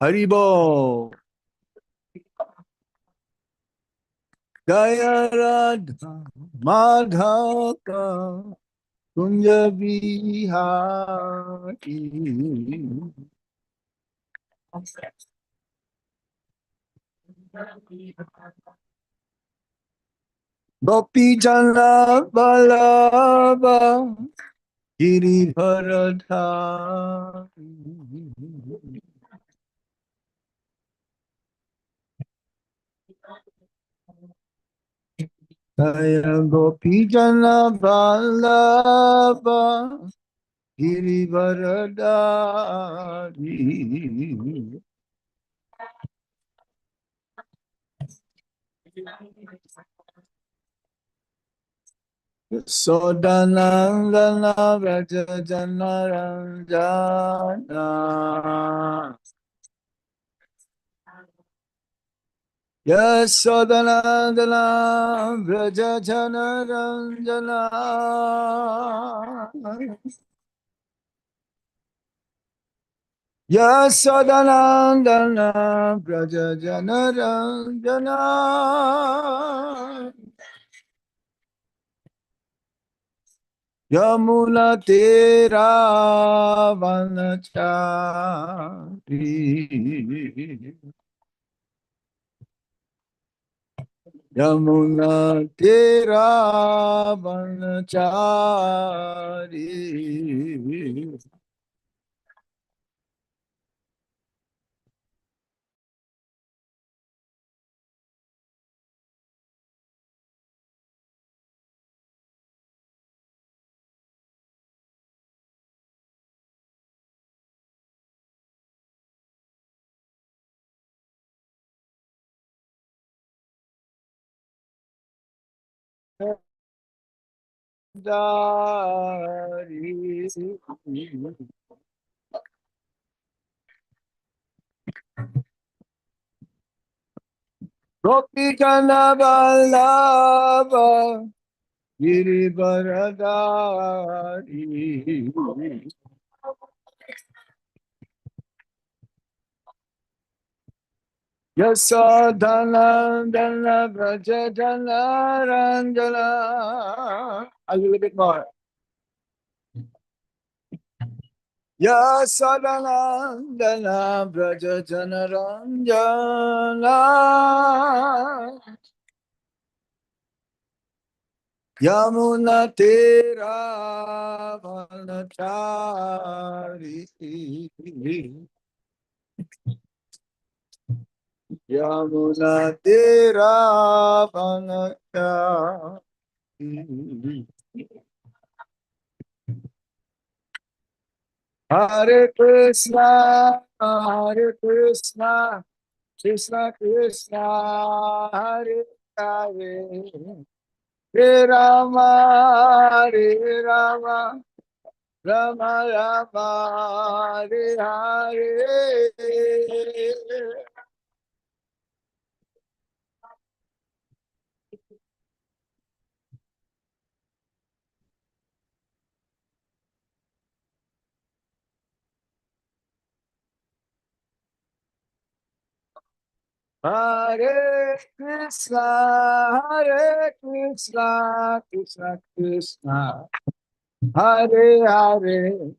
Haribo. Jaya Radha Madhava Kunja Vihari. Gopi Jana Balaba Girivardhari. Jaya Gopi Jana Balaba Girivardhari. Sodanandana Vraja Janaranjana. Yasodanandana Vraja Janaranjana. Yasodanandana Vraja Janaranjana. Yamuna Tera Vanachari. Yamuna Tera Vanachari. Dari. Gopi Jana Vallabha Girivardhari. Yasodhanandana Vraja Janaranjana. A little bit more. Yasodhanandana Vraja Janaranjana. Yamuna Tera Vanachari. Yamuna Tera Vanachari. Hare Krishna, Hare Krishna, Krishna Krishna, Hare Hare, Hare Rama, Hare Rama, Rama Rama, Hare Hare. Hare Krishna, Hare Krishna, Krishna Krishna, Hare Hare,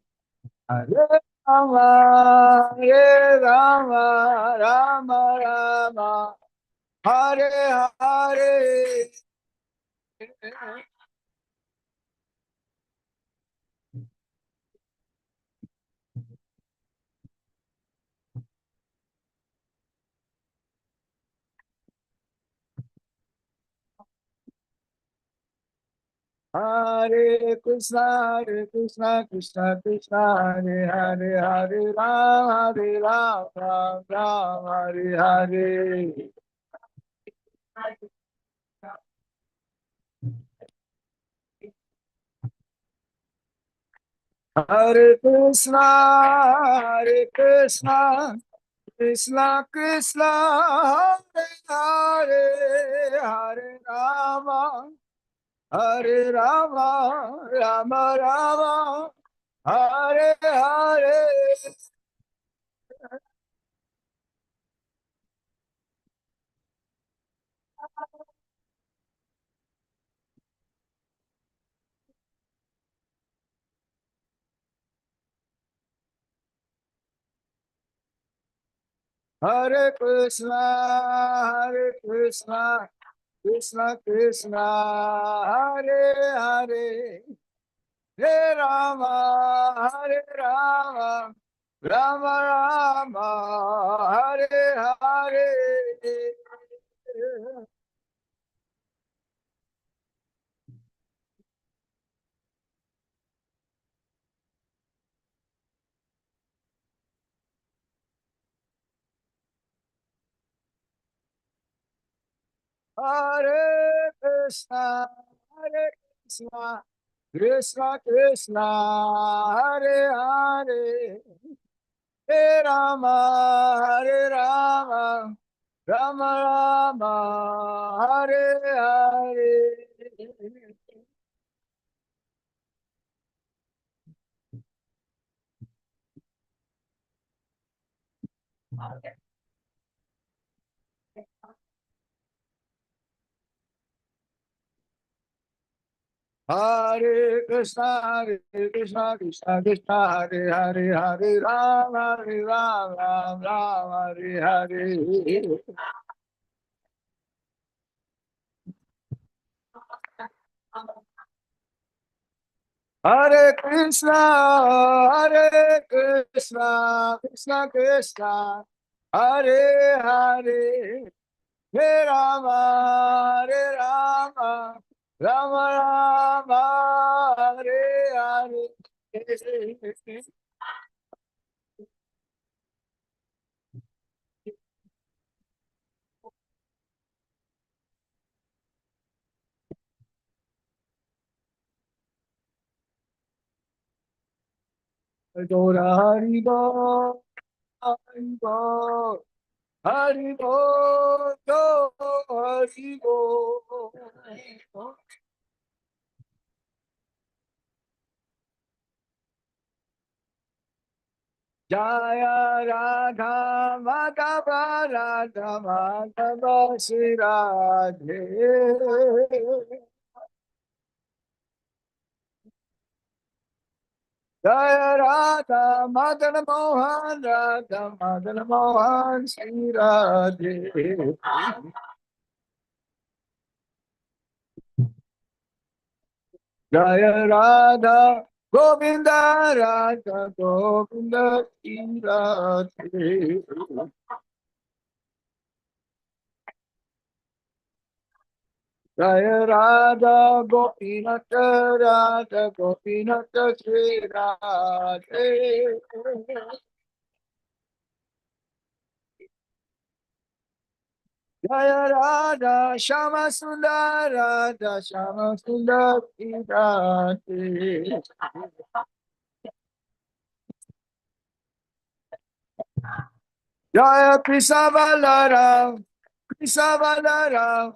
Hare Rama, Hare Rama, Rama Rama, Hare Hare. Hare Krishna, Krishna Krishna, Hare Hare, Hare Ram, Hare Ram, Ram Ram, Hare Hare. Hare Krishna, Hare Krishna, Krishna Krishna, Hare Hare, Hare Rama, Hare Rama, Rama Rama, Hare Hare. Hare Krishna, Krishna Krishna, Hare Hare, Hare Rama, Hare Rama, Rama Rama, Hare Hare. Hare Krishna, Hare Krishna, Krishna Krishna, Hare Hare, Hare Rama, Hare Rama, Rama Rama, Hare Hare. Hare Krishna, Hare Krishna, Krishna Krishna, Hare Hare, Hare Rama, Hare Rama, Rama Rama, Hare Hare. Hare Krishna, Hare Krishna, Krishna Krishna, Hare Hare, Hare Rama, Hare Rama, Rama Rama, Hare Hare. Adora Hari Bo, Hari Bo, Hari Bo, Hari Bo. Jaya Radha Madhava Radha Madhava Shri Radhe. Jaya Radha Madan Mohan Radha Madan Mohan Shri Radhe. Jaya Radha Govinda Radha Govinda Shri Radhe. Jaya Radha Gopinath Radha Gopinath Shri Radhe. Jaya Radha Shama Sundar Radha Shama Sundar Radhe. Jaya Krishna Balaram Krishna Balaram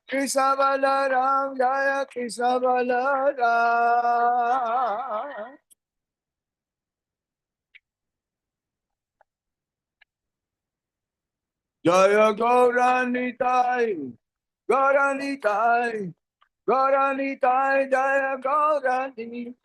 Krishna Balaram Jaya Krishna Balaram. Jaya Gauranitai Gauranitai Gauranitai Jaya Gauranitai.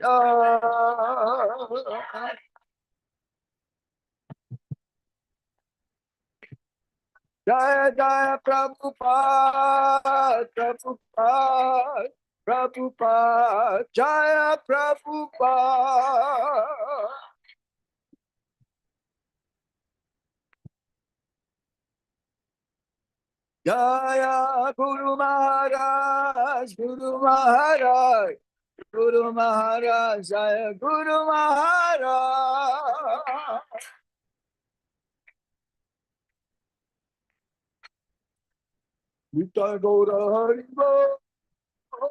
Jaya Jaya Prabhupada, Prabhupada, Prabhupada, Jaya Prabhupada. Jaya Guru Maharaj, Guru Maharaj, Guru Maharaj, Jaya Guru Maharaj. Nitya Gaura Hari Bo,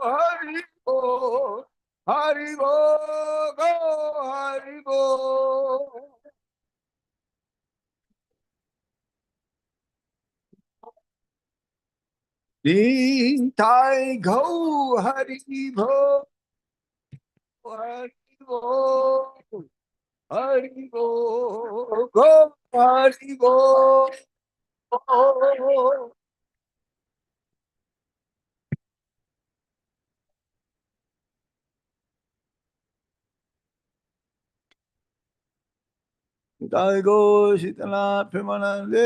Hari Bo, Hari Bo, Go Hari Bo. Ding Tai Go Hari Bo, Hari Bo, Hari Bo, Go Hari Bo. Bhutai Go Shitala Premanande.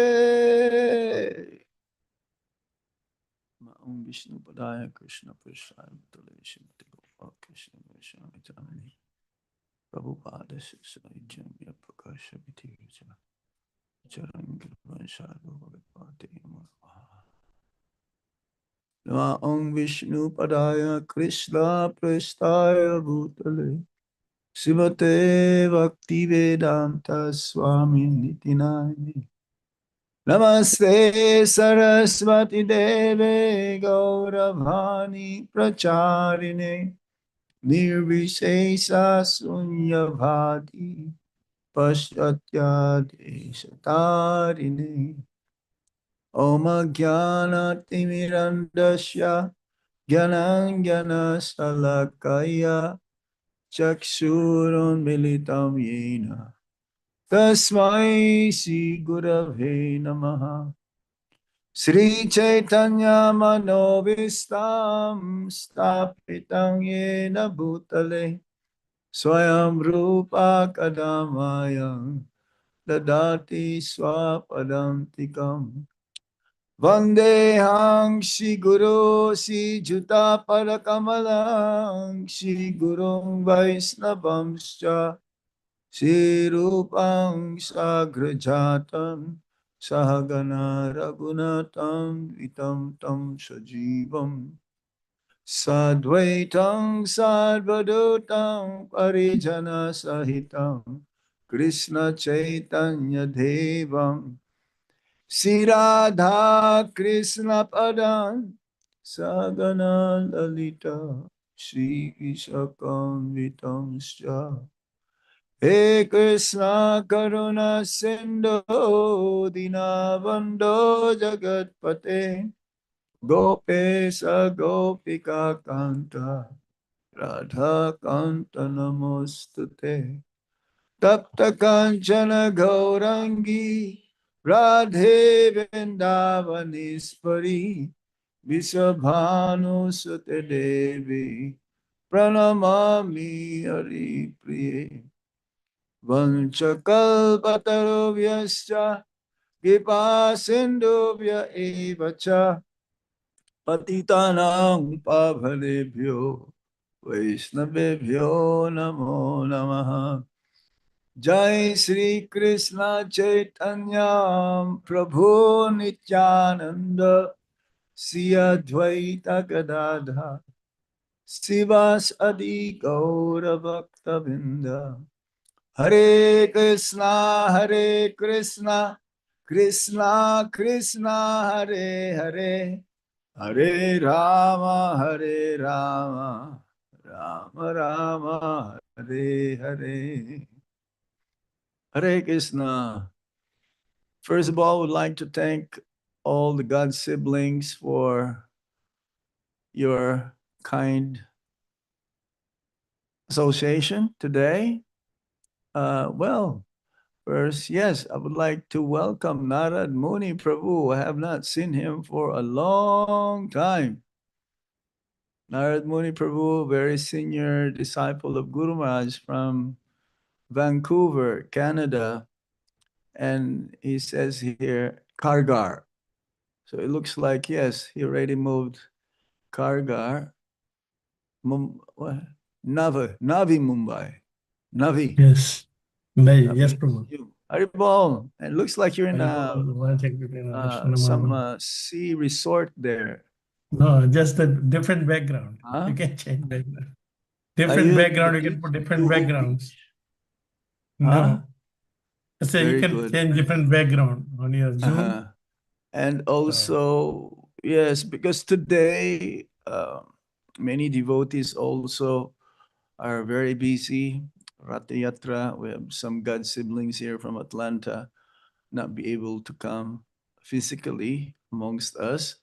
Om Vishnu Padaya Krishna Prasthaya Bhutale Shimati Gopal Krishna Vaishnava Chamani Prabhupada Sisai Jamya Prakasha Vitirja Charanga Vanshadu Bhagavate Murvaha. Om Vishnu Padaya Krishna Prasthaya Bhutale Srimate Bhakti Vedanta Swami Nitinayani Namaste Saraswati Deve Gauravani Pracharine Nirvishesha Sunyavadi Paschatya Deshatarine Om Jnana Timirandasya Jnana Salakaya Chakshurun Militam Yena Tasmai Shri Gurave Namaha Sri Chaitanya Manovistam Stapitam Yena Bhutale Swayam Rupa Kadamayam Dadati Swapadantikam Vandehang Shri Guru Shri Juta Parakamalang Shri Gurung Vaisnavamscha Shri Rupang Sagrajatam Sahagana Raghunatam Vitam Tam Sajivam Sadvaitam Sadvadutam Parijana Sahitam Krishna Chaitanya Devam Sri Radha Krishna Padam Sagana Lalita Shri Ishakam Vitam Sja He Krishna Karuna Sindhu Dinabando Jagatpate Gopesa Gopika Kanta Radha Kanta Namostute Tapta Kanchana Gaurangi Radhe Vrindavanispari Visabhanu Sute Devi Pranamami Hari Priye Vanchakalpatarubhyascha Kipasindubhya evacha Patitanam pavanebhyo Vaishnavebhyo namo namaha Jai Sri Krishna Chaitanya Prabhu Nityananda Sri Advaita Gadadha Sivas Adi Gaura Bhakta Vinda Hare Krishna, Krishna Krishna, Hare Hare, Hare Rama, Rama Rama, Hare Hare. Hare Krishna. First of all, I would like to thank all the God siblings for your kind association today. First, yes, I would like to welcome Narad Muni Prabhu. I have not seen him for a long time. Narad Muni Prabhu, very senior disciple of Guru Maharaj from Vancouver, Canada. And he says here, Kargar. So it looks like, yes, he already moved Kargar. Navi Mumbai. Navi. Yes. Yes, Prabhu. Haribol. It looks like you're in some some sea resort there. No, just a different background. Huh? You can change background. Are Different you background, you can put different backgrounds. Huh? No. So you Very can good. change different background on your Zoom. And also, yes, because today many devotees also are very busy. Ratha Yatra, we have some God siblings here from Atlanta not be able to come physically amongst us.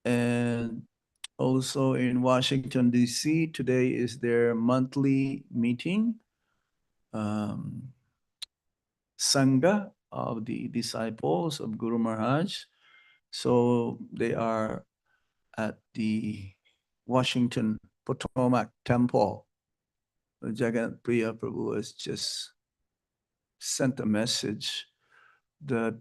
And also in Washington, D.C., today is their monthly meeting, Sangha of the disciples of Guru Maharaj. So they are at the Washington Potomac Temple. Jagat Priya Prabhu has just sent a message that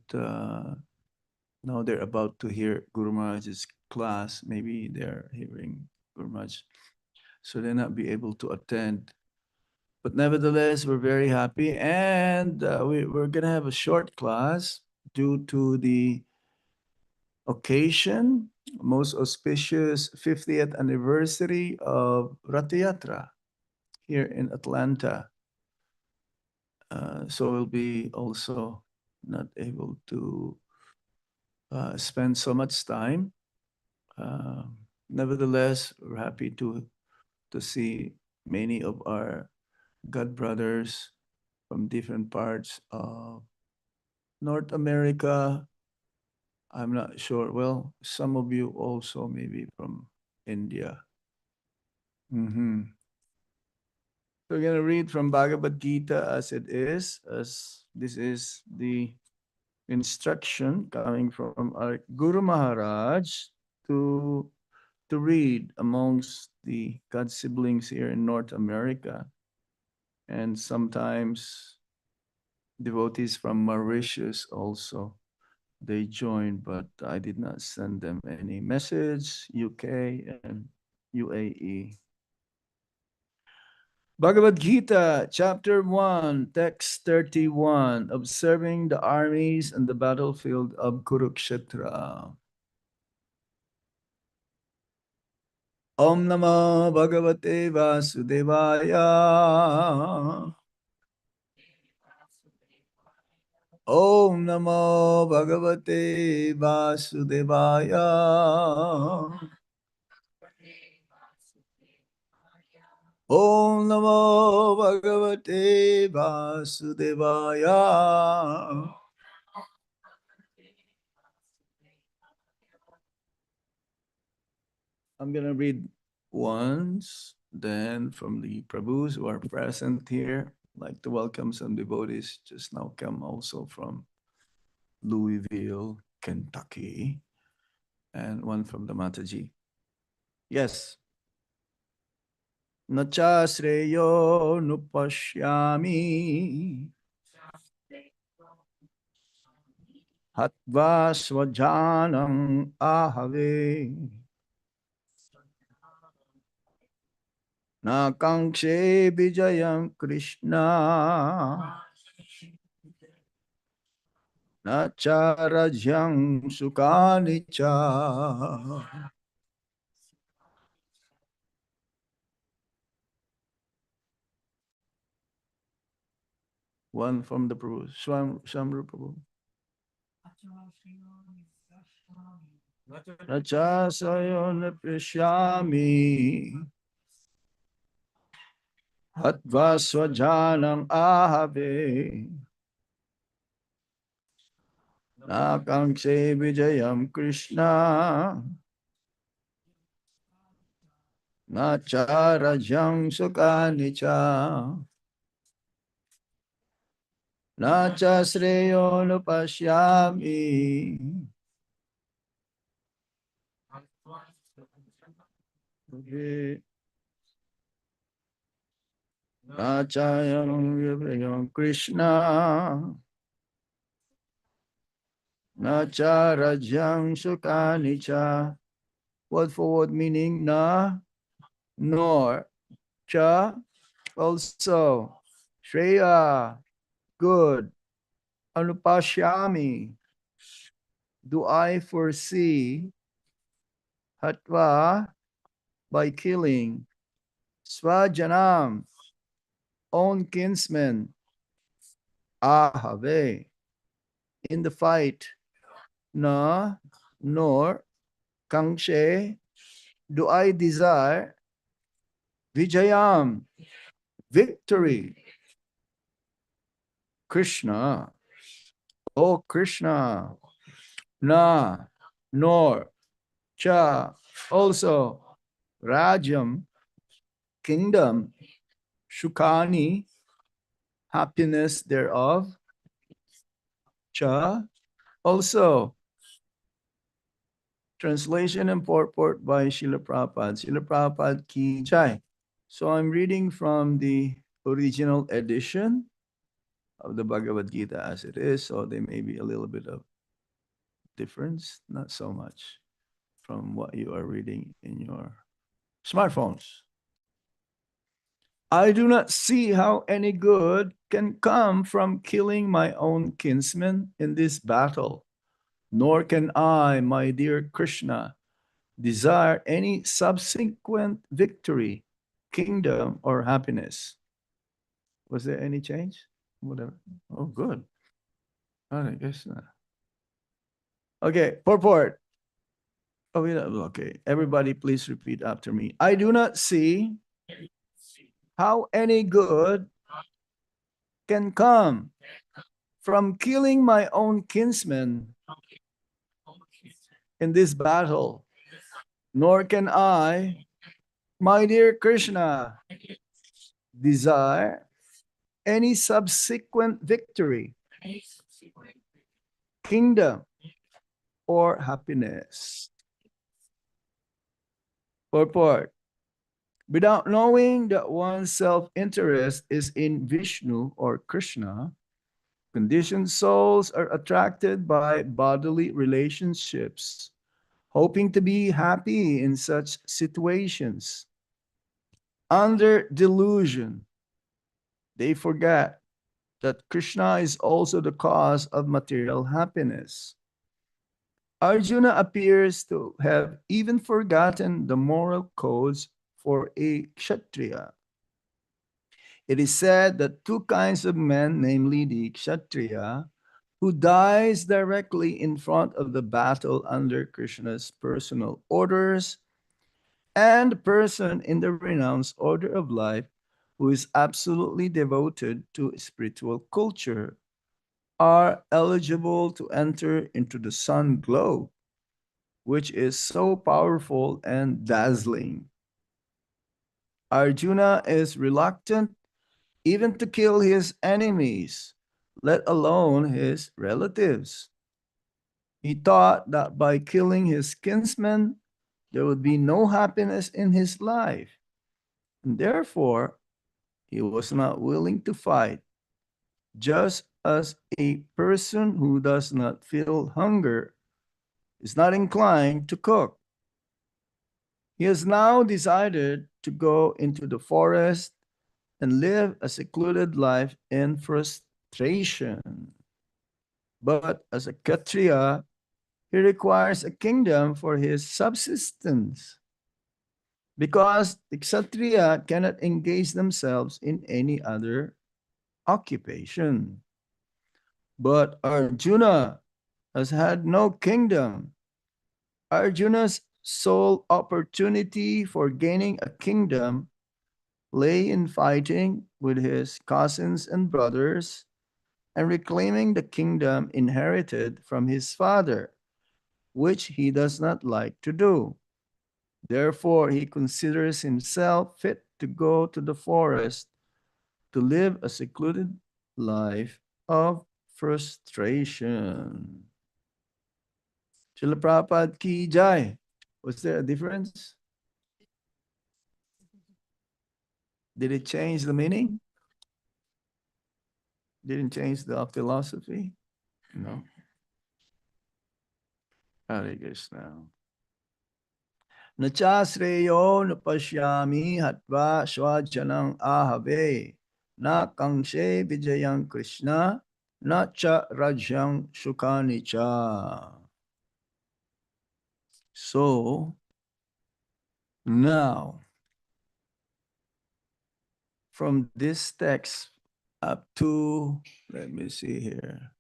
now they're about to hear Guru Maharaj's class. Maybe they're hearing Guru Maharaj, so they'll not be able to attend. But nevertheless, we're very happy, and we're going to have a short class due to the occasion, most auspicious 50th anniversary of Ratha Yatra here in Atlanta. So we'll be also not able to spend so much time. Nevertheless, we're happy to see many of our God brothers from different parts of North America. I'm not sure. Well, some of you also maybe from India. So we're going to read from Bhagavad Gita as it is, as this is the instruction coming from our Guru Maharaj to read amongst the God siblings here in North America. And sometimes devotees from Mauritius also, they joined, but I did not send them any message, UK and UAE. Bhagavad Gita, chapter 1, text 31, observing the armies and the battlefield of Kurukshetra. Om Namo Bhagavate Vasudevaya. Om Namo Bhagavate Vasudevaya. Om Namo Bhagavate Vasudevaya. I'm going to read once, then from the Prabhus who are present here, I'd like to welcome some devotees just now come also from Louisville, Kentucky, and one from the Mataji. Yes. Nacha Sreyo Nupashyami Hatva Swajanam Ahave Na Kankshe Vijayam Krishna Na Charajyam Sukanicha. One from the Prabhu, Shamru Prabhu. Nacha Sayon Prishami Hatva Swajanam Ahave Na Kankshe Vijayam Krishna Na Charajyam Sukanicha Na Cha Sreyo Nupashyami. Okay. Na Chayam Krishna Na Charajyam Sukanicha. Word for word meaning na, nor, cha, also, Shreya, good, Anupashyami, do I foresee, Hatva, by killing, Swajanam, own kinsmen, Ahave, in the fight, na, nor, Kangshe, do I desire, Vijayam, victory, Krishna, O Krishna, na, nor, cha, also, Rajam, kingdom, Shukani, happiness thereof, cha, also. Translation and purport by Srila Prabhupada. Srila Prabhupada ki jai. So I'm reading from the original edition of the Bhagavad Gita as it is, so there may be a little bit of difference, not so much from what you are reading in your smartphones. I do not see how any good can come from killing my own kinsmen in this battle, nor can I, my dear Krishna, desire any subsequent victory, kingdom, or happiness. Was there any change? Whatever. Oh, good. Hare Krishna. Okay, purport. Oh, yeah, okay. Everybody, please repeat after me. I do not see how any good can come from killing my own kinsmen in this battle, nor can I, my dear Krishna, desire any subsequent victory, kingdom, or happiness. Purport. Without knowing that one's self-interest is in Vishnu or Krishna, conditioned souls are attracted by bodily relationships, hoping to be happy in such situations. Under delusion, they forget that Krishna is also the cause of material happiness. Arjuna appears to have even forgotten the moral codes for a Kshatriya. It is said that two kinds of men, namely the Kshatriya, who dies directly in front of the battle under Krishna's personal orders, and the person in the renounced order of life who is absolutely devoted to spiritual culture, are eligible to enter into the sun glow, which is so powerful and dazzling. Arjuna is reluctant even to kill his enemies, let alone his relatives. He thought that by killing his kinsmen, there would be no happiness in his life, and therefore he was not willing to fight, just as a person who does not feel hunger is not inclined to cook. He has now decided to go into the forest and live a secluded life in frustration. But as a Kshatriya, he requires a kingdom for his subsistence, because the Kshatriya cannot engage themselves in any other occupation. But Arjuna has had no kingdom. Arjuna's sole opportunity for gaining a kingdom lay in fighting with his cousins and brothers and reclaiming the kingdom inherited from his father, which he does not like to do. Therefore, he considers himself fit to go to the forest to live a secluded life of frustration. Srila Prabhupada ki jai. Was there a difference? Did it change the meaning? Didn't change the philosophy? No. Hare Krishna. Nachasreyo napashyami hatva swajanang ahave na kangshe vijayang Krishna na cha rajyang shukani cha. So now, from this text up to, let me see here,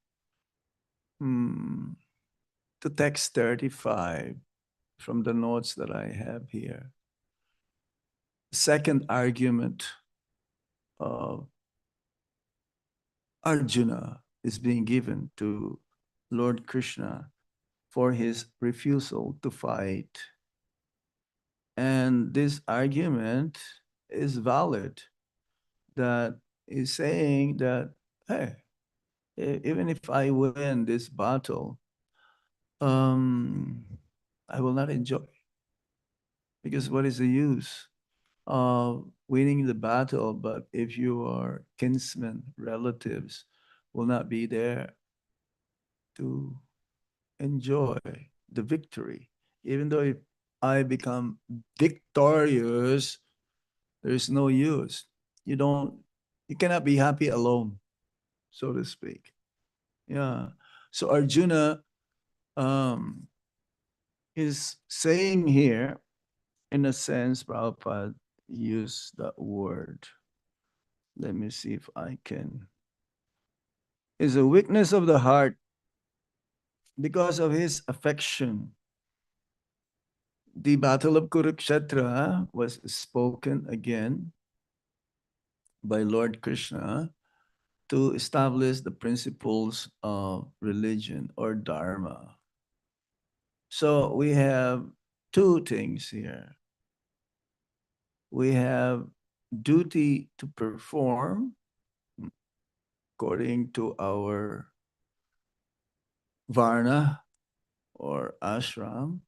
to text 35 from the notes that I have here. Second argument of Arjuna is being given to Lord Krishna for his refusal to fight. And this argument is valid, that is saying that, hey, even if I win this battle, I will not enjoy. Because what is the use of winning the battle, but if you are kinsmen, relatives, will not be there to enjoy the victory. Even though if I become victorious, there's no use. You cannot be happy alone, so to speak. Yeah. So Arjuna is saying here, in a sense, Prabhupada used that word. Let me see if I can. Is a weakness of the heart because of his affection. The Battle of Kurukshetra was spoken again by Lord Krishna to establish the principles of religion or dharma. So we have two things here. We have duty to perform according to our varna or ashram,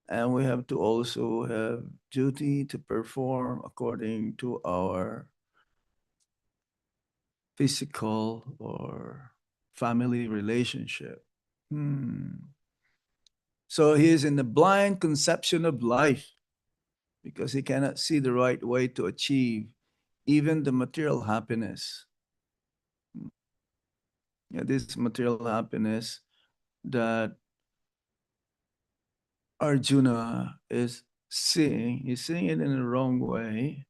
and we have to also have duty to perform according to our physical or family relationship. So he is in the blind conception of life because he cannot see the right way to achieve even the material happiness. Yeah, this material happiness that Arjuna is seeing, he's seeing it in the wrong way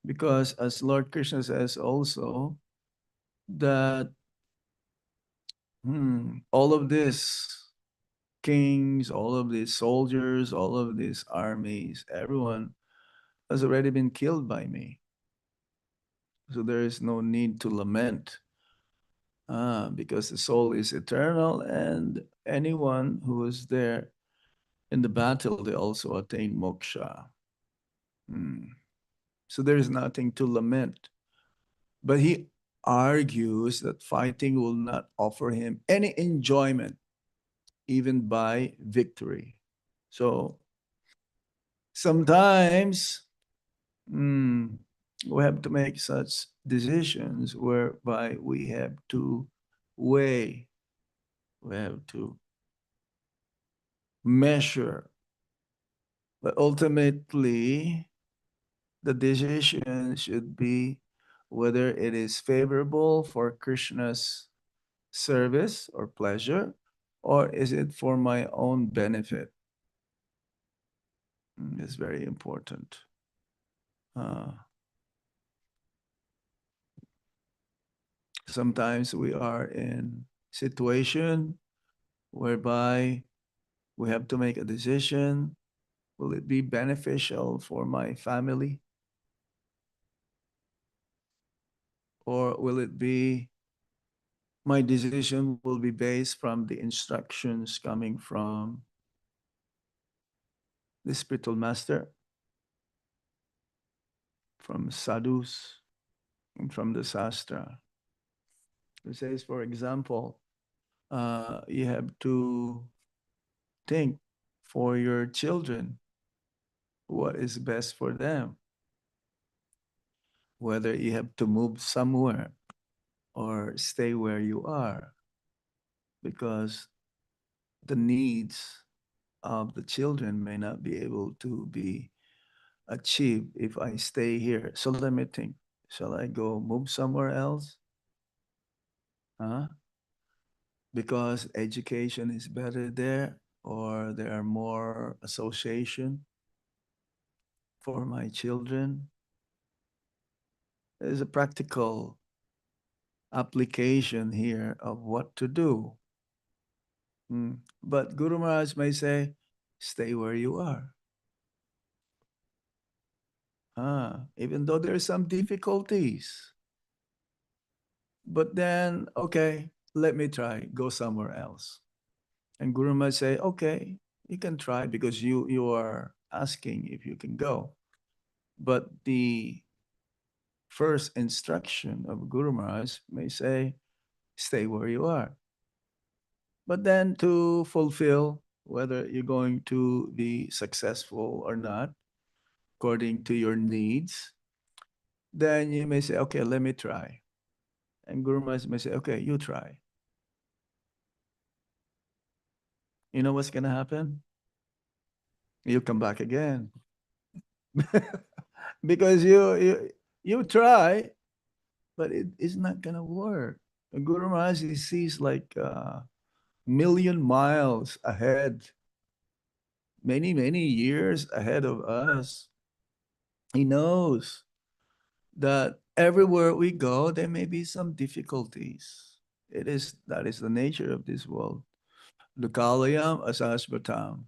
because, as Lord Krishna says also, that all of these kings, all of these soldiers, all of these armies, everyone has already been killed by me. So there is no need to lament because the soul is eternal, and anyone who is there in the battle, they also attain moksha. So there is nothing to lament. But he argues that fighting will not offer him any enjoyment, even by victory. So sometimes we have to make such decisions whereby we have to weigh, we have to measure. But ultimately, the decision should be whether it is favorable for Krishna's service or pleasure, or is it for my own benefit? It's very important. Sometimes we are in situation whereby we have to make a decision. Will it be beneficial for my family? Or will it be, my decision will be based from the instructions coming from the spiritual master, from sadhus, and from the sastra. It says, for example, you have to think for your children what is best for them, whether you have to move somewhere or stay where you are, because the needs of the children may not be able to be achieved if I stay here. So let me think. Shall I go move somewhere else? Because education is better there, or there are more association for my children. There's a practical application here of what to do. But Guru Maharaj may say, stay where you are. Even though there are some difficulties. But then, okay, let me try, go somewhere else. And Guru Maharaj say, okay, you can try because you are asking if you can go. But the first instruction of Guru Maharaj may say, stay where you are. But then to fulfill whether you're going to be successful or not, according to your needs, then you may say, okay, let me try. And Guru Maharaj may say, okay, you try. You know what's going to happen? You come back again. Because you try, but it's not going to work. And Guru Maharaj, he sees like a million miles ahead, many, many years ahead of us. He knows that everywhere we go, there may be some difficulties. That is the nature of this world. Lukalayam asasvatam.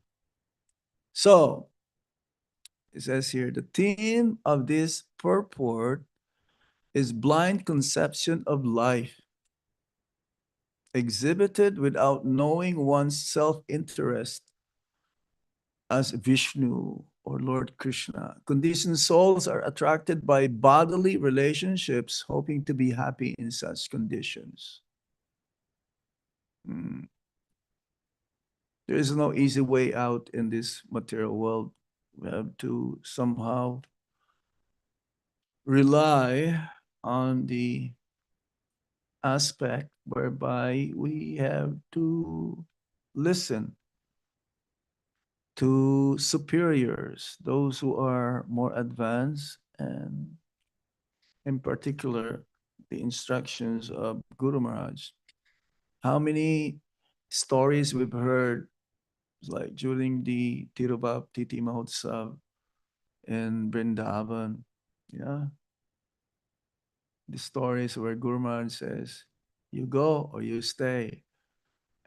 So it says here, the theme of this purport is blind conception of life, exhibited without knowing one's self-interest as Vishnu or Lord Krishna. Conditioned souls are attracted by bodily relationships, hoping to be happy in such conditions. There is no easy way out in this material world. We have to somehow rely on the aspect whereby we have to listen to superiors, those who are more advanced, and in particular, the instructions of Guru Maharaj. How many stories we've heard, like during the Tirubhakti Mahotsav in Vrindavan, yeah, the stories where Guru Maharaj says, you go or you stay.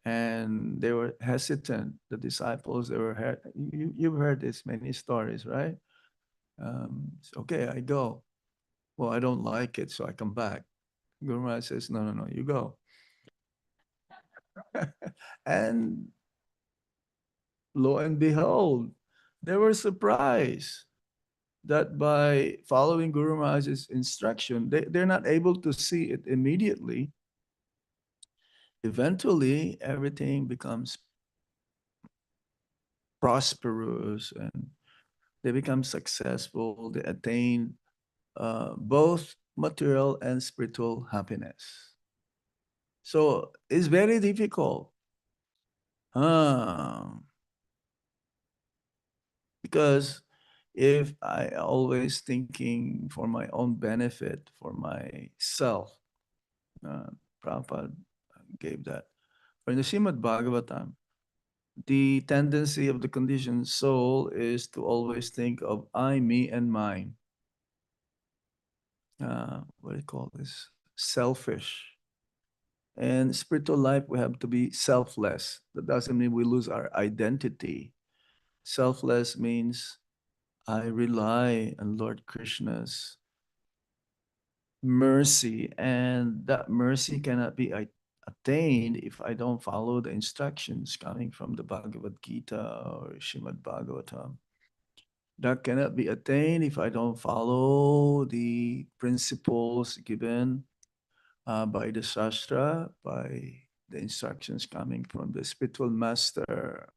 And they were hesitant, the disciples, you've heard this many stories, right? Okay, I go. Well, I don't like it, so I come back. Guru Maharaj says, no, no, no, you go. And lo and behold, they were surprised that by following Guru Maharaj's instruction, they're not able to see it immediately. Eventually, everything becomes prosperous and they become successful. They attain both material and spiritual happiness. So it's very difficult. Because if I always thinking for my own benefit, for myself, Prabhupada gave that. But in the Srimad Bhagavatam, the tendency of the conditioned soul is to always think of I, me, and mine. What do you call this? Selfish. And spiritual life, we have to be selfless. That doesn't mean we lose our identity. Selfless means I rely on Lord Krishna's mercy, and that mercy cannot be attained if I don't follow the instructions coming from the Bhagavad Gita or Srimad Bhagavatam. That cannot be attained if I don't follow the principles given by the Shastra, by the instructions coming from the spiritual master.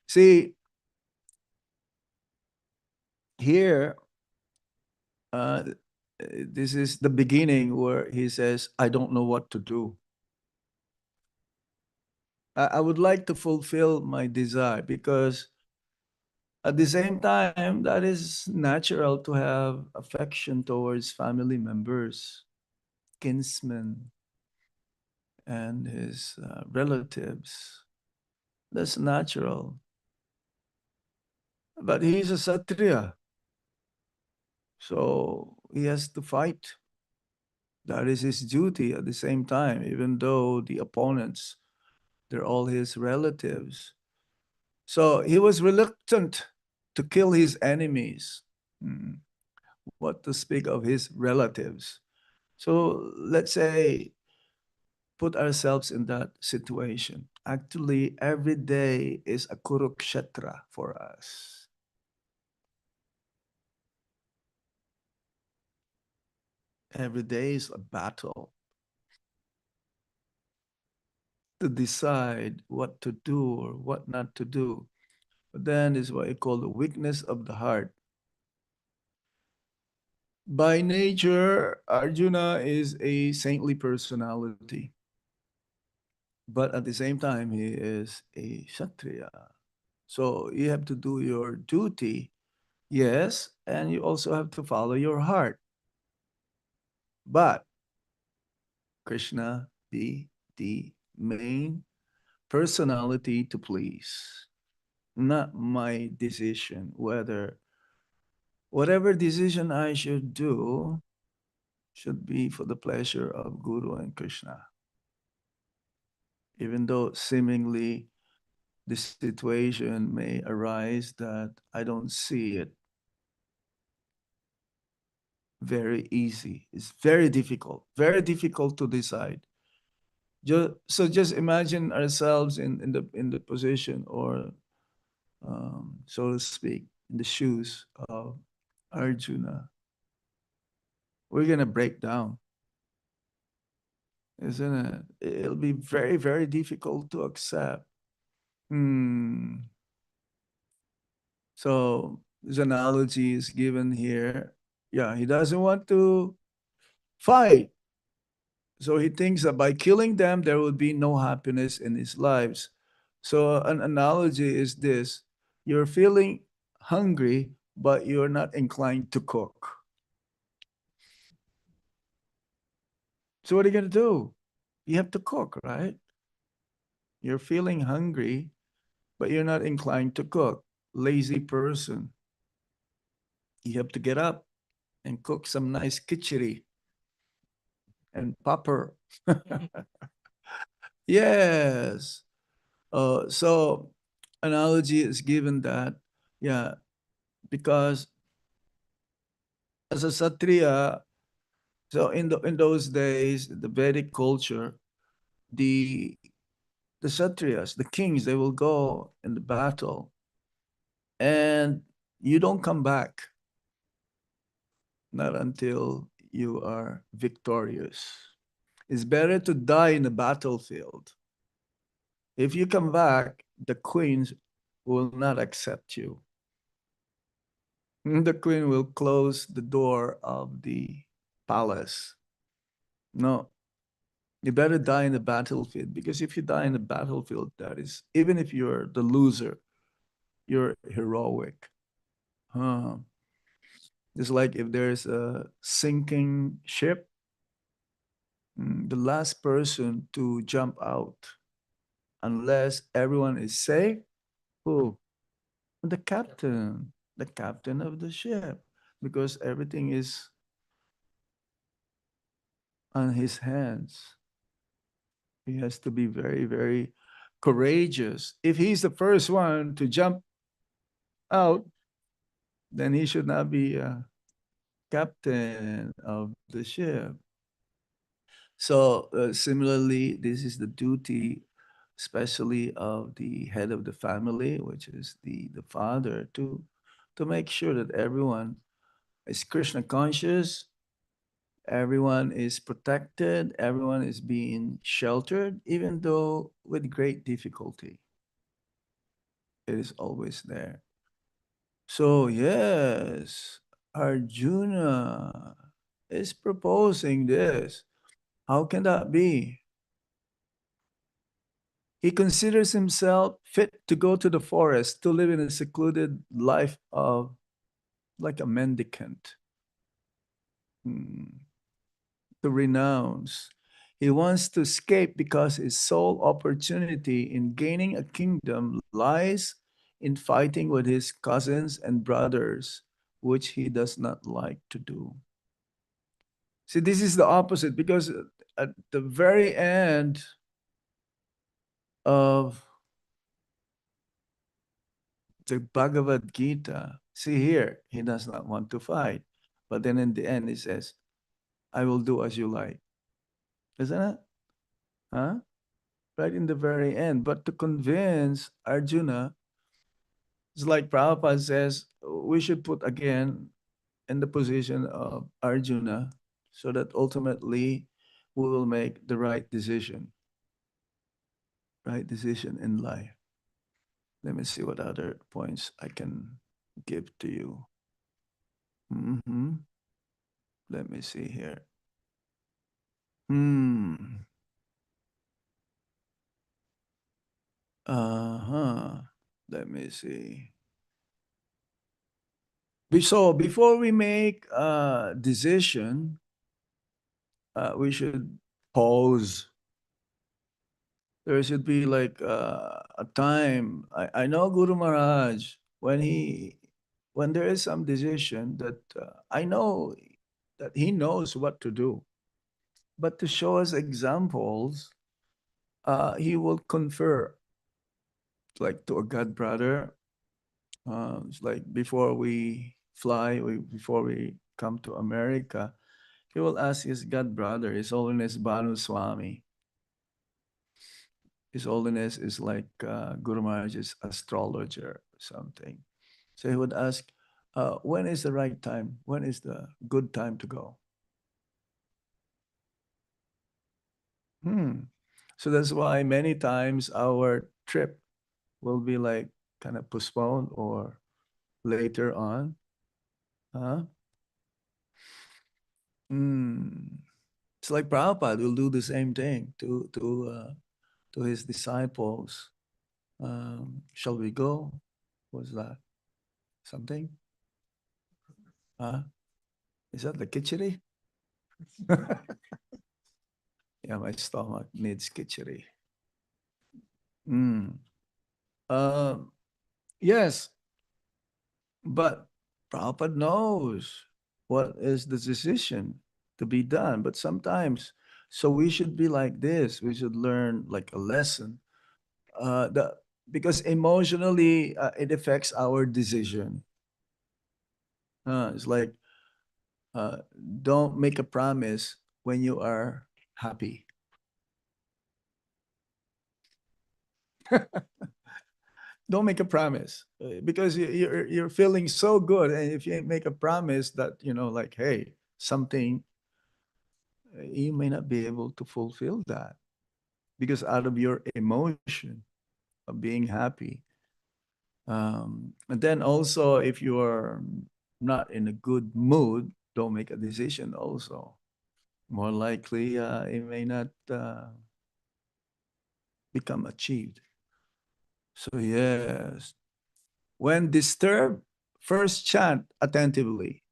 See, here, this is the beginning where he says, I don't know what to do. I would like to fulfill my desire because at the same time, that is natural to have affection towards family members, kinsmen, and his relatives. That's natural. But he's a Satriya. So he has to fight. That is his duty at the same time, even though the opponents, they're all his relatives. So he was reluctant to kill his enemies. What to speak of his relatives. So let's say, put ourselves in that situation. Actually, every day is a Kurukshetra for us. Every day is a battle to decide what to do or what not to do. But then is what I call the weakness of the heart. By nature, Arjuna is a saintly personality, but at the same time, he is a Kshatriya. So you have to do your duty, yes, and you also have to follow your heart. But Krishna be the main personality to please, not my decision, whatever decision I should do should be for the pleasure of Guru and Krishna. Even though seemingly the situation may arise that I don't see it very easy. It's very difficult to decide. Just imagine ourselves in the position or so to speak, in the shoes of Arjuna. We're gonna break down, isn't it? It'll be very difficult to accept. Hmm. So this analogy is given here. Yeah, he doesn't want to fight. So he thinks that by killing them, there will be no happiness in his lives. So an analogy is this: you're feeling hungry, but you're not inclined to cook. So what are you going to do? You have to cook, right? You're feeling hungry, but you're not inclined to cook. Lazy person. You have to get up and cook some nice khichdi and papper. Yes. So analogy is given that, yeah, because as a Satriya, so in those days, the Vedic culture, the the Satriyas, the kings, they will go in the battle, and you don't come back, not until you are victorious. It's better to die in the battlefield. If you come back, the queens will not accept you. The queen will close the door of the palace. No, you better die in the battlefield, because if you die in the battlefield, that is, even if you're the loser, you're heroic. Huh. Just like if there's a sinking ship, the last person to jump out, unless everyone is safe, who? The captain of the ship, because everything is on his hands. He has to be very courageous. If he's the first one to jump out, then he should not be a captain of the ship. So similarly, this is the duty, especially of the head of the family, which is the father, to make sure that everyone is Krishna conscious, everyone is protected, everyone is being sheltered, even though with great difficulty. It is always there. So yes, Arjuna is proposing this. How can that be? He considers himself fit to go to the forest to live in a secluded life of like a mendicant, to renounce. He wants to escape because his sole opportunity in gaining a kingdom lies in fighting with his cousins and brothers, which he does not like to do. See, this is the opposite, because at the very end of the Bhagavad Gita, see here, he does not want to fight. But then in the end, he says, I will do as you like. Isn't it? Huh? Right in the very end. But to convince Arjuna, it's like Prabhupada says, we should put again in the position of Arjuna, so that ultimately we will make the right decision in life. Let me see what other points I can give to you. Mm-hmm. Let me see here. Hmm. Uh-huh. Let me see. So before we make a decision, we should pause. There should be like a time. I know Guru Maharaj, when there is some decision that I know that he knows what to do, but to show us examples, he will confer like to a god brother. It's like before we fly, before we come to America, he will ask his god brother, His Holiness Banu Swami. His Holiness is like Guru Maharaj's astrologer or something. So he would ask, when is the right time? When is the good time to go? So that's why many times our trip will be like kind of postponed or later on. Huh? It's like Prabhupada will do the same thing to his disciples. Shall we go? What's that? Something? Huh? Is that the khichdi? Yeah, my stomach needs khichdi. Um, yes, but Prabhupada knows what is the decision to be done. But sometimes, so we should be like this. We should learn like a lesson. Because emotionally, it affects our decision. It's like, uh, don't make a promise when you are happy. Don't make a promise because you're feeling so good, and if you make a promise that like, hey, something, you may not be able to fulfill that because out of your emotion of being happy. And then also, if you are not in a good mood, don't make a decision also. More likely, it may not become achieved. So yes, when disturbed, first chant attentively,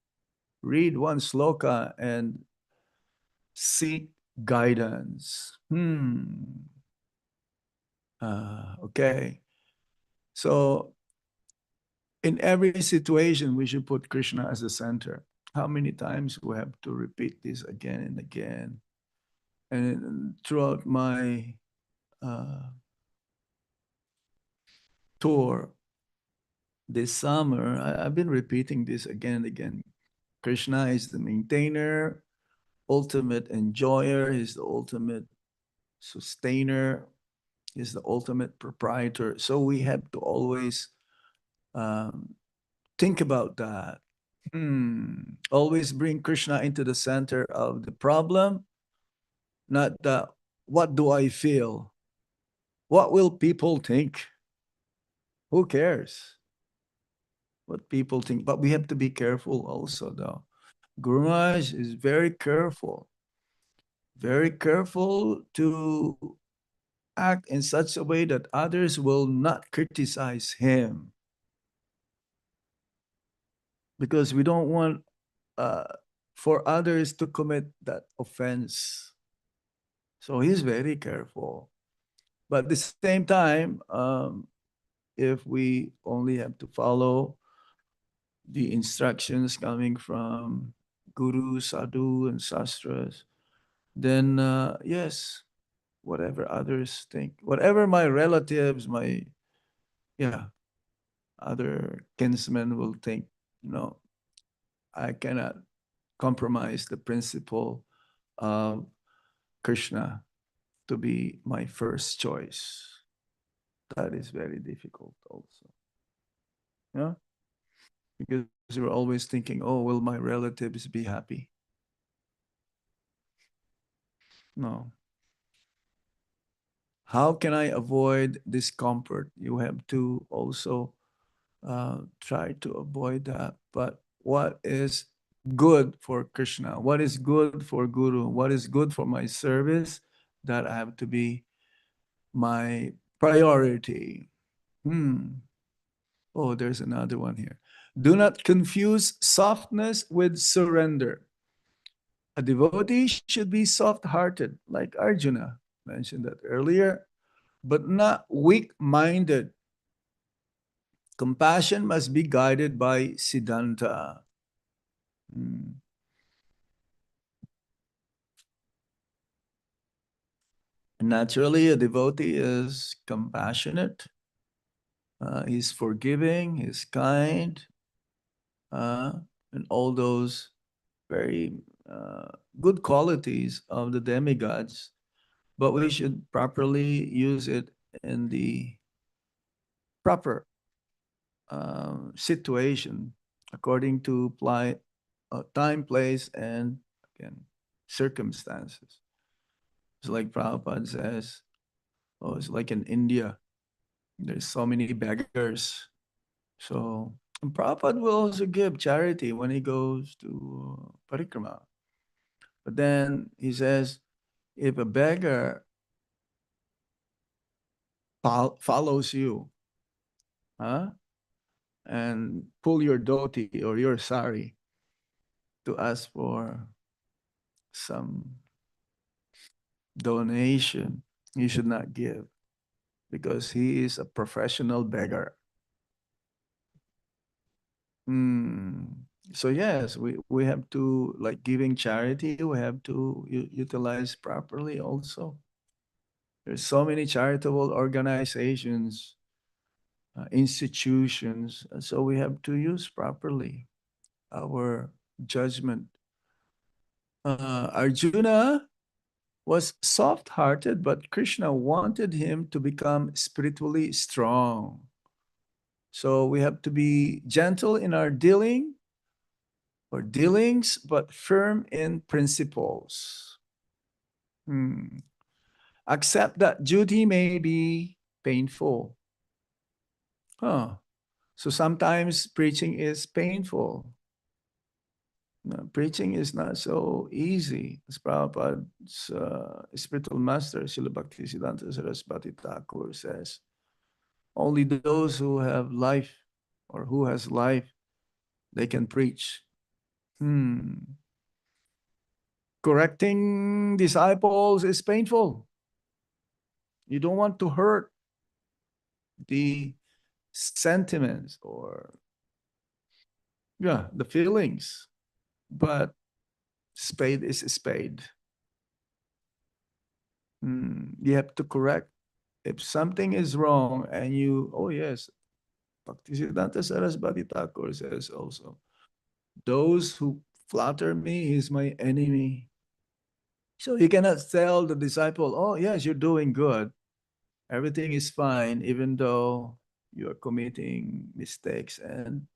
read one sloka and seek guidance. Okay. So in every situation, we should put Krishna as the center. How many times we have to repeat this again and again? And throughout my tour this summer, I've been repeating this again and again. Krishna is the maintainer, ultimate enjoyer, he's the ultimate sustainer, he's the ultimate proprietor. So we have to always think about that. Always bring Krishna into the center of the problem, not the what do I feel? What will people think? Who cares what people think? But we have to be careful also, though. Guru Maharaj is very careful to act in such a way that others will not criticize him. Because we don't want for others to commit that offense. So he's very careful. But at the same time, if we only have to follow the instructions coming from Guru, Sadhu, and Sastras, then yes, whatever others think, whatever my relatives, my other kinsmen will think, I cannot compromise the principle of Krishna to be my first choice. That is very difficult also. Yeah. Because we're always thinking, oh, will my relatives be happy? No. How can I avoid discomfort? You have to also try to avoid that. But what is good for Krishna? What is good for Guru? What is good for my service? That I have to be my priority. Oh, there's another one here. Do not confuse softness with surrender. A devotee should be soft-hearted, like Arjuna mentioned that earlier, but not weak-minded. Compassion must be guided by Siddhanta. Naturally, a devotee is compassionate, he's forgiving, he's kind, and all those very good qualities of the demigods, but we should properly use it in the proper situation according to time, place, and again, circumstances. It's like Prabhupada says, oh, it's like in India, there's so many beggars. So and Prabhupada will also give charity when he goes to parikrama. But then he says, if a beggar follows you, huh, and pull your dhoti or your sari to ask for some donation, you should not give because he is a professional beggar. So yes, we have to, like giving charity, we have to utilize properly also. There's so many charitable organizations, institutions, so we have to use properly our judgment. Arjuna was soft-hearted, but Krishna wanted him to become spiritually strong. So we have to be gentle in our dealings, but firm in principles. Accept that duty may be painful. So sometimes preaching is painful. No, preaching is not so easy. As Prabhupada's spiritual master, Srila Bhaktisiddhanta Saraswati Thakur says, only those who have life or who has life, they can preach. Correcting disciples is painful. You don't want to hurt the sentiments or the feelings, but spade is a spade. You have to correct. If something is wrong and you, oh yes, Bhaktisiddhanta Saraswati Thakur says also, those who flatter me is my enemy. So you cannot tell the disciple, oh yes, you're doing good. Everything is fine, even though you're committing mistakes and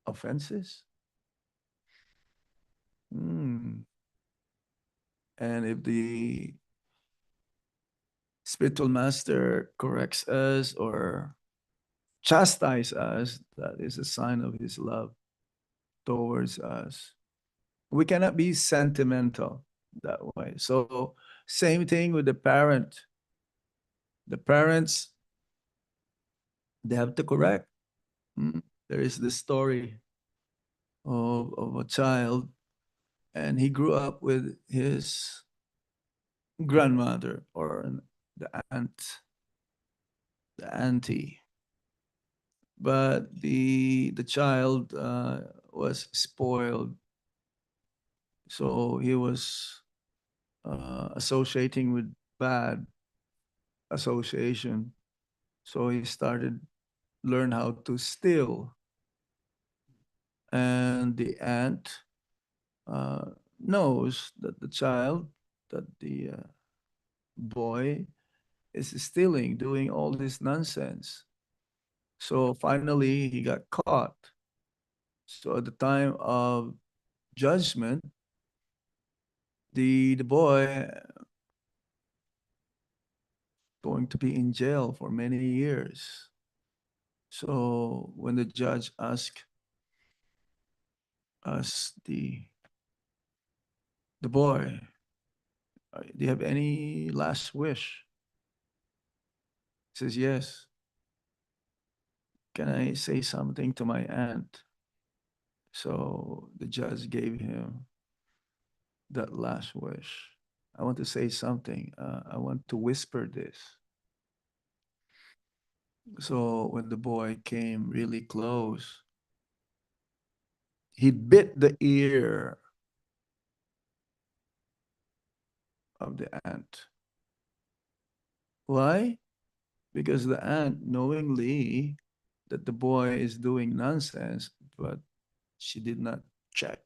offenses. And if the spiritual master corrects us or chastises us, that is a sign of his love towards us. We cannot be sentimental that way. So same thing with the parent. The parents, they have to correct. There is the story of a child, and he grew up with his grandmother or the auntie. But the child was spoiled, so he was associating with bad association. So he started learn how to steal, and the aunt knows that the boy is stealing, doing all this nonsense. So finally, he got caught. So at the time of judgment, the boy going to be in jail for many years. So when the judge asked asked the boy, do you have any last wish? He says, yes. Can I say something to my aunt? So the judge gave him that last wish. I want to say something. I want to whisper this. So when the boy came really close, he bit the ear of the ant. Why? Because the ant knowingly that the boy is doing nonsense, but she did not check.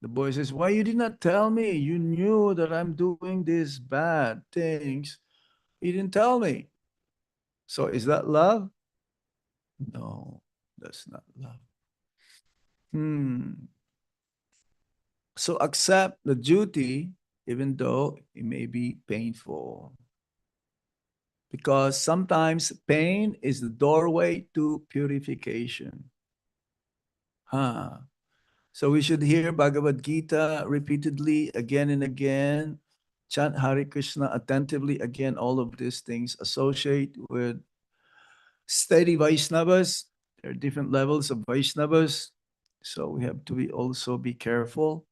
The boy says, why you did not tell me? You knew that I'm doing these bad things. You didn't tell me. So is that love? No, that's not love. So accept the duty, even though it may be painful. Because sometimes pain is the doorway to purification. So we should hear Bhagavad Gita repeatedly again and again, chant Hare Krishna attentively again. All of these things associate with steady Vaishnavas. There are different levels of Vaishnavas. So we have to also be careful.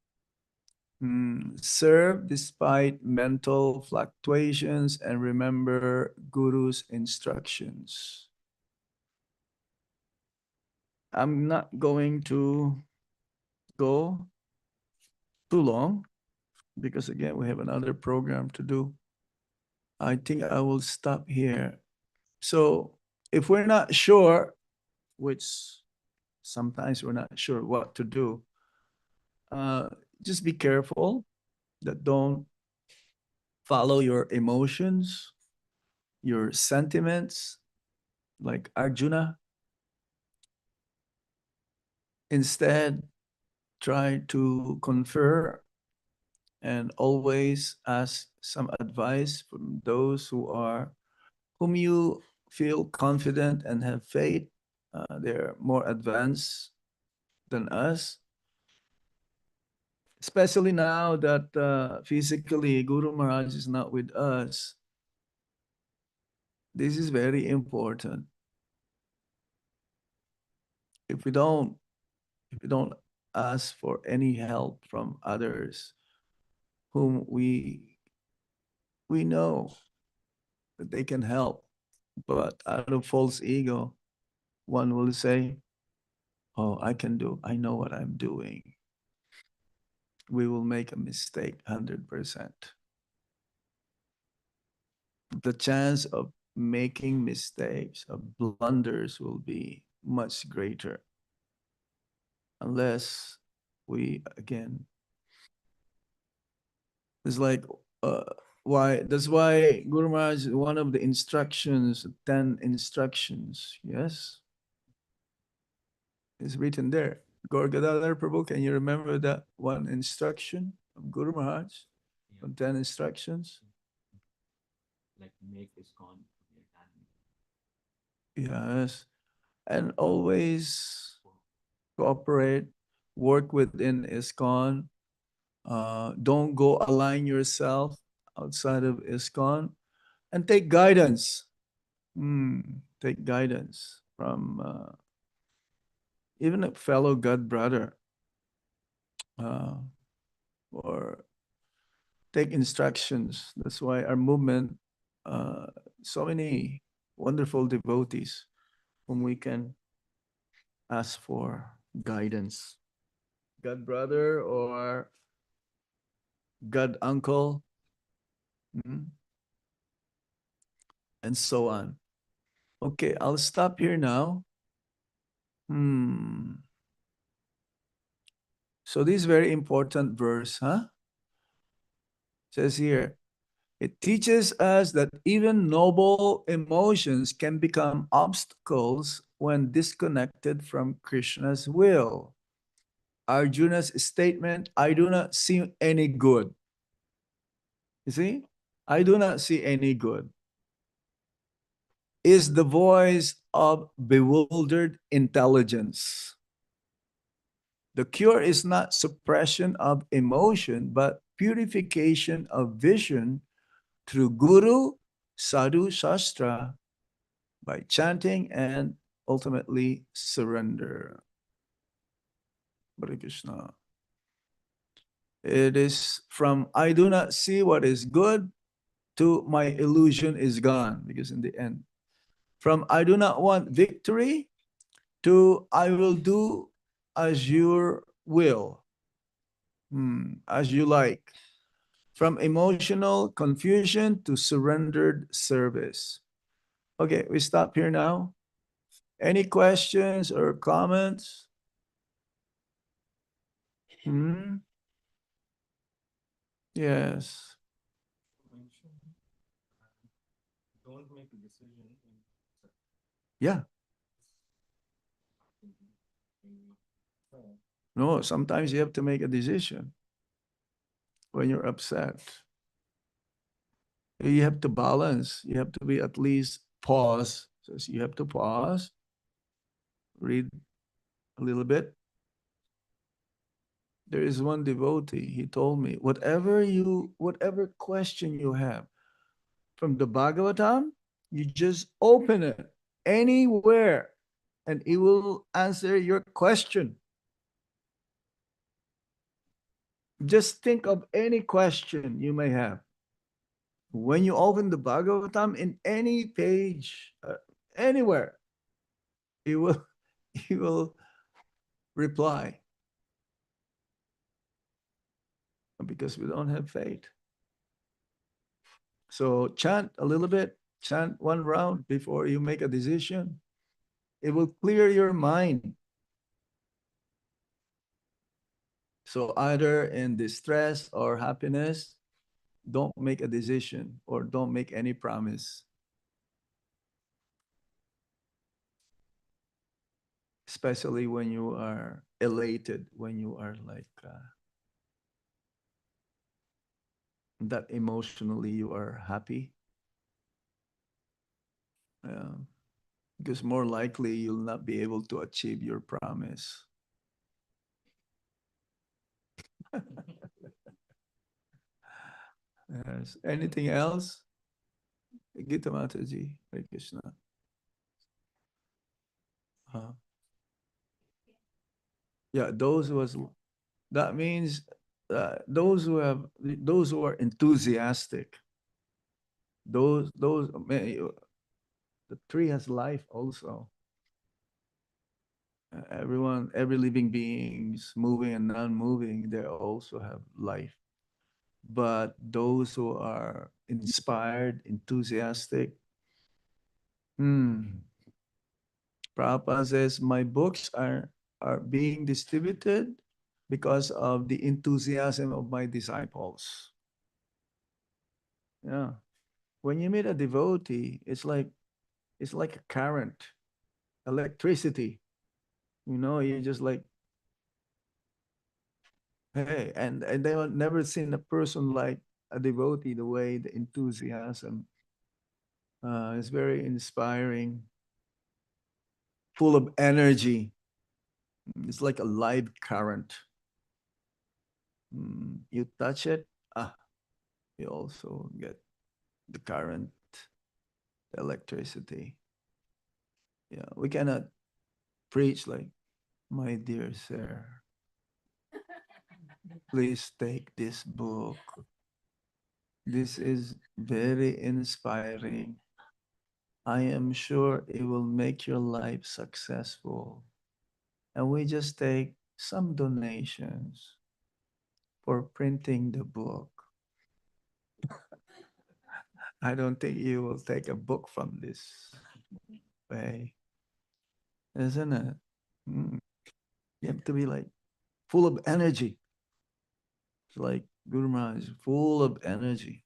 Serve despite mental fluctuations and remember Guru's instructions. I'm not going to go too long because again, we have another program to do. I think I will stop here. So if we're not sure, which sometimes we're not sure what to do, just be careful that don't follow your emotions, your sentiments, like Arjuna. Instead, try to confer and always ask some advice from those whom you feel confident and have faith. They're more advanced than us. Especially now that physically Guru Maharaj is not with us. This is very important. If we don't ask for any help from others whom we know that they can help, but out of false ego, one will say, oh, I know what I'm doing. We will make a mistake 100%. The chance of making mistakes, of blunders will be much greater unless we, again, it's like, that's why Guru Maharaj, one of the instructions, 10 instructions, yes, is written there. Gaur Gadadhar Prabhu, can you remember that one instruction of Guru Maharaj? Yeah. 10 instructions? Like make ISKCON. Yes. And always cooperate, work within ISKCON. Don't go align yourself outside of ISKCON and take guidance. Take guidance from even a fellow God brother, or take instructions. That's why our movement, so many wonderful devotees whom we can ask for guidance. God brother or God uncle, and so on. Okay, I'll stop here now. So this very important verse, says here, it teaches us that even noble emotions can become obstacles when disconnected from Krishna's will. Arjuna's statement, I do not see any good. You see? I do not see any good. Is the voice of bewildered intelligence. The cure is not suppression of emotion, but purification of vision through Guru, Sadhu, Shastra, by chanting and ultimately surrender. Hare Krishna. It is from I do not see what is good to my illusion is gone, because in the end, from I do not want victory to I will do as your will, as you like. From emotional confusion to surrendered service. Okay, we stop here now. Any questions or comments? Yes. Don't make a decision. Yeah. No, sometimes you have to make a decision when you're upset. You have to balance. You have to be at least pause. So you have to pause, read a little bit. There is one devotee, he told me, whatever question you have from the Bhagavatam, you just open it anywhere and it will answer your question. Just think of any question you may have. When you open the Bhagavatam in any page, anywhere, it will, it will reply. Because we don't have faith. So chant a little bit, chant one round before you make a decision. It will clear your mind. So either in distress or happiness, don't make a decision or don't make any promise. Especially when you are elated, when you are like that emotionally you are happy. Because more likely you'll not be able to achieve your promise. Yes. Anything else? Gita Mataji, Hare Krishna. Yeah, that means those who are enthusiastic, the tree has life also. Every living beings, moving and non-moving, they also have life. But those who are inspired, enthusiastic, Prabhupada says, my books are being distributed because of the enthusiasm of my disciples. Yeah. When you meet a devotee, it's like a current, electricity. You just like, hey, and they have never seen a person like a devotee, the way the enthusiasm is very inspiring, full of energy. It's like a live current. You touch it, you also get the current, the electricity. Yeah, we cannot preach like, my dear sir, please take this book. This is very inspiring. I am sure it will make your life successful. And we just take some donations for printing the book. I don't think you will take a book from this way, isn't it? You have to be like full of energy. It's like Guru Maharaj is full of energy,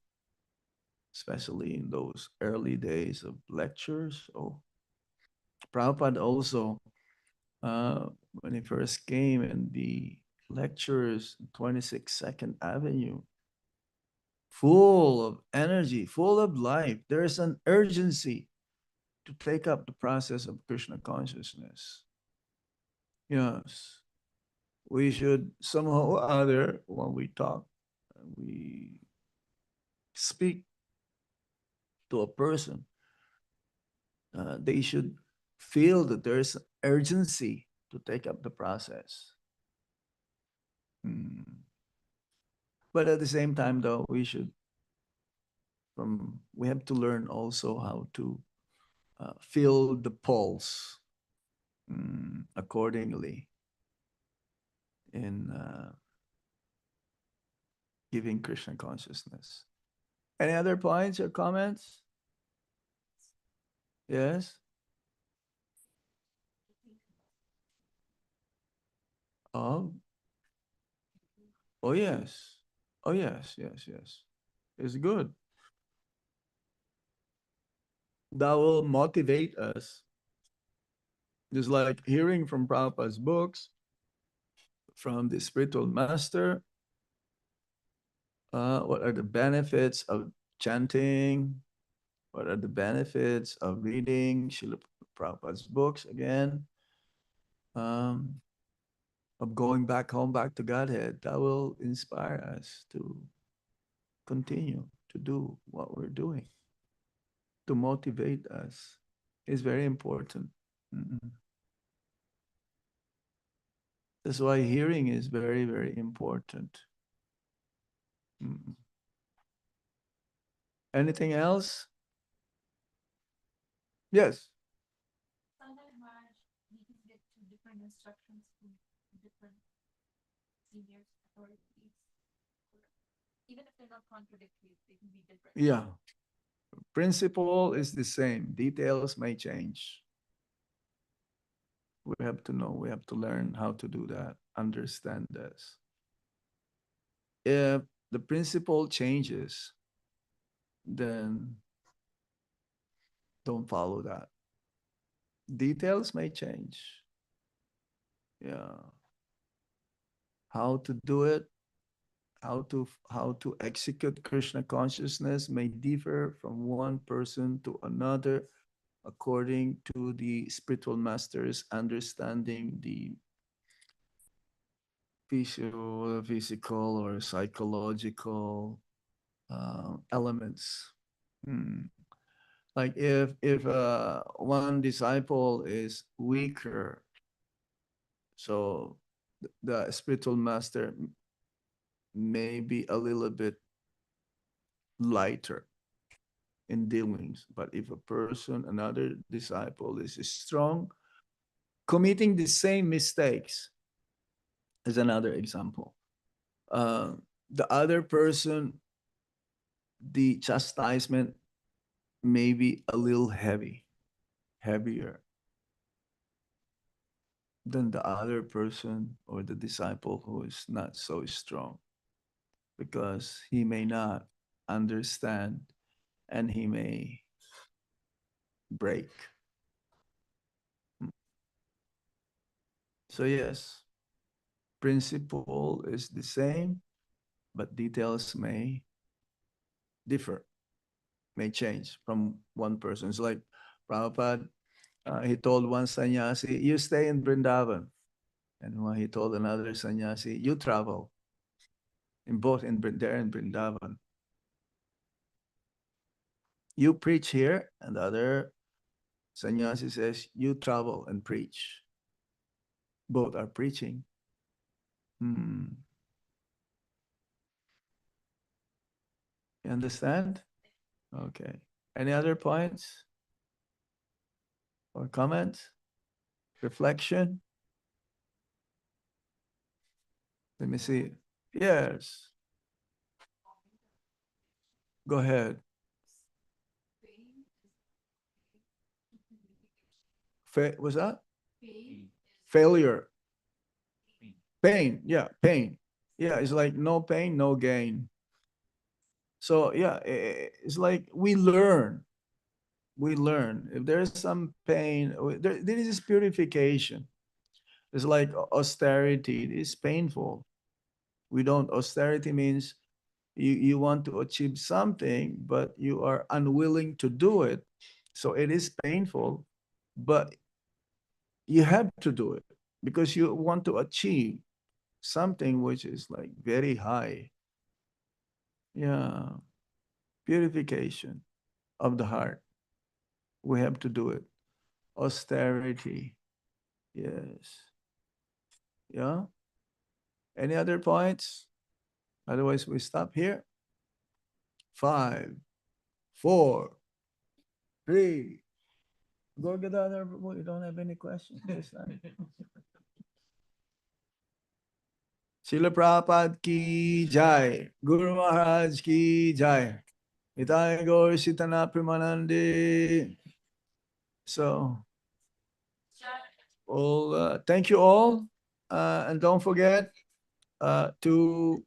especially in those early days of lectures. Oh, Prabhupada also, when he first came in the lectures, 22nd Avenue, full of energy, full of life. There's an urgency. to take up the process of Krishna consciousness. Yes, we should somehow or other, when we talk, we speak to a person, they should feel that there's urgency to take up the process. But at the same time, though, we have to learn also how to feel the pulse accordingly in giving Krishna consciousness. Any other points or comments? Yes? Oh, oh yes. Oh yes, yes, yes. It's good. That will motivate us. Just like hearing from Prabhupada's books, from the spiritual master, what are the benefits of chanting? What are the benefits of reading Srila Prabhupada's books again? Of going back home, back to Godhead, that will inspire us to continue to do what we're doing, to motivate us. Is very important. That's why hearing is very, very important. Anything else? Yes. Sometimes we can get two different instructions from different seniors, authorities. Even if they're not contradictory, they can be different. Yeah. Principle is the same. Details may change. We have to know, we have to learn how to do that, understand this. If the principle changes, then don't follow that. Details may change. Yeah. How to do it, how to execute Krishna consciousness may differ from one person to another according to the spiritual master's understanding the physical or psychological elements. Like if one disciple is weaker, so the spiritual master may be a little bit lighter in dealings. But if a person, another disciple is strong, committing the same mistakes is another example. The other person, the chastisement may be a little heavier than the other person or the disciple who is not so strong, because he may not understand and he may break. So yes, principle is the same, but details may differ, may change from one person. It's like Prabhupada, he told one sannyasi, you stay in Vrindavan. And when he told another sannyasi, you travel. In both there in Vrindavan. You preach here, and the other sannyasi says, you travel and preach. Both are preaching. You understand? Okay. Any other points or comments? Reflection? Let me see. Yes. Go ahead. What's that? Failure. Pain. Yeah, pain. Yeah, it's like no pain, no gain. So yeah, it's like we learn. We learn. If there's some pain, there is purification. It's like austerity. It is painful. Austerity means you want to achieve something, but you are unwilling to do it. So it is painful, but you have to do it because you want to achieve something which is like very high. Yeah. Purification of the heart. We have to do it. Austerity. Yes. Yeah. Any other points? Otherwise, we stop here. 5, 4, 3. Go get the other. You don't have any questions this time. Srila Prabhupada ki jai. Guru Maharaj ki jai. Nitai Gaur Sitana Premanande. So, well, thank you all. And don't forget to,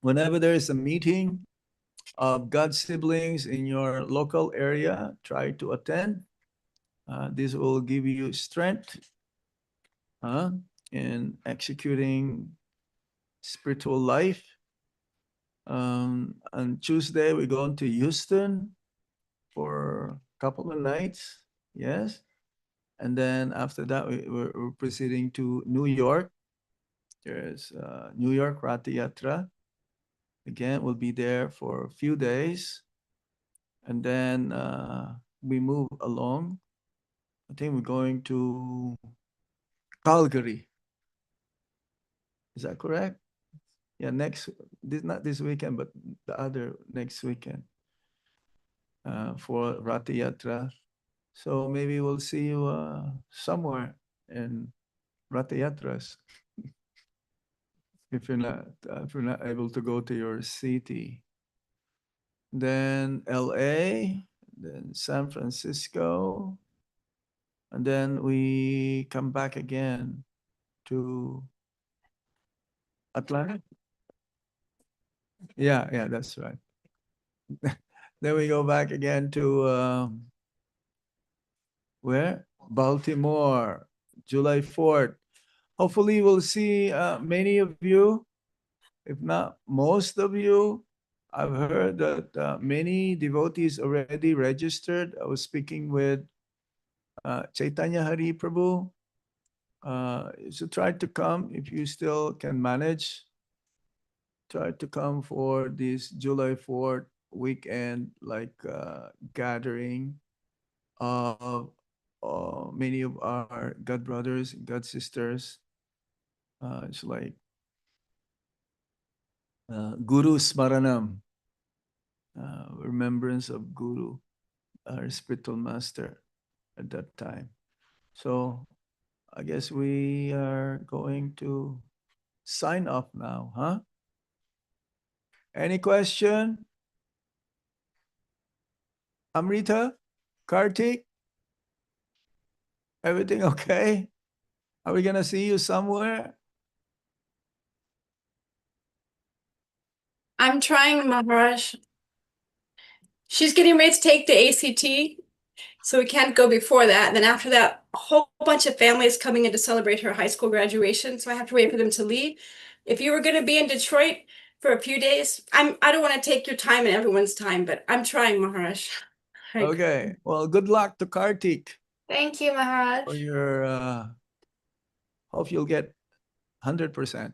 whenever there is a meeting of God's siblings in your local area, try to attend. This will give you strength in executing spiritual life. On Tuesday, we're going to Houston for a couple of nights. Yes. And then after that, we're proceeding to New York. There's New York Ratha Yatra. Again, we'll be there for a few days. And then we move along. I think we're going to Calgary. Is that correct? Yeah, not this weekend, but the other next weekend for Ratha Yatra. So maybe we'll see you somewhere in Ratha Yatras if you're not able to go to your city. Then LA, then San Francisco, and then we come back again to Atlanta. Yeah, that's right. Then we go back again to where? Baltimore, July 4th. Hopefully we'll see many of you, if not most of you. I've heard that many devotees already registered. I was speaking with Chaitanya Hari Prabhu. So try to come if you still can manage. Try to come for this July 4th weekend, like gathering of many of our God brothers and God sisters. It's like Guru Smaranam, remembrance of Guru, our spiritual master at that time. So I guess we are going to sign off now, huh? Any question? Amrita? Kartik? Everything okay? Are we gonna see you somewhere? I'm trying, Maharaj. She's getting ready to take the ACT, so we can't go before that. Then after that, a whole bunch of families coming in to celebrate her high school graduation, so I have to wait for them to leave. If you were going to be in Detroit for a few days, I don't want to take your time and everyone's time, but I'm trying, Maharaj. Okay. Well, good luck to Kartik Thank you, Maharaj. for your hope you'll get 100%.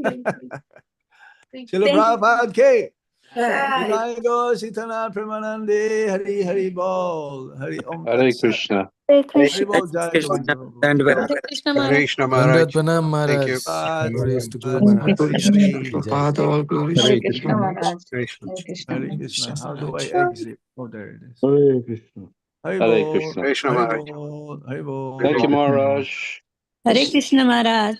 Thank you. Srila Prabhupada Ki. Bye. Jai Go Sitana Premanande Hari Hari Bol Hari Om Hare Tat Sat. Krishna. Hari Bol Jai Krishna. Govinda. And Hare Krishna, Maharaj. Krishna Vandat Maharaj. Pranam Thank you. Maharaj. Glorious to Guru Hari Maharaj. Hari Prabhupada, all glories Hare to Krishna. Krishna. Krishna. Hari Krishna. How do I Maharaj. exit? Oh, there it is. Hare Krishna. Hari Hare Bol. Krishna. Krishna Hari Maharaj. Bol. Hari Bol. Thank you, Maharaj. Hare Krishna Maharaj.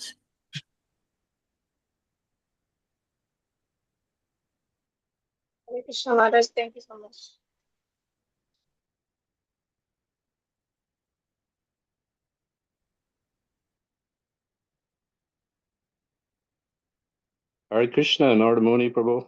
Hare Krishna, Maharaj. Thank you so much. Hare Krishna, Nardamuni Prabhu.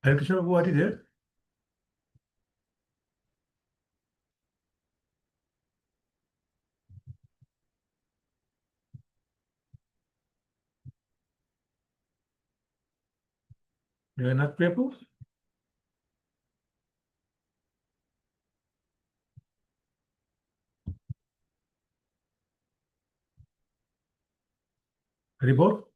Hare Krishna Prabhu, are you there? Jagannath Prabhu? Haribol?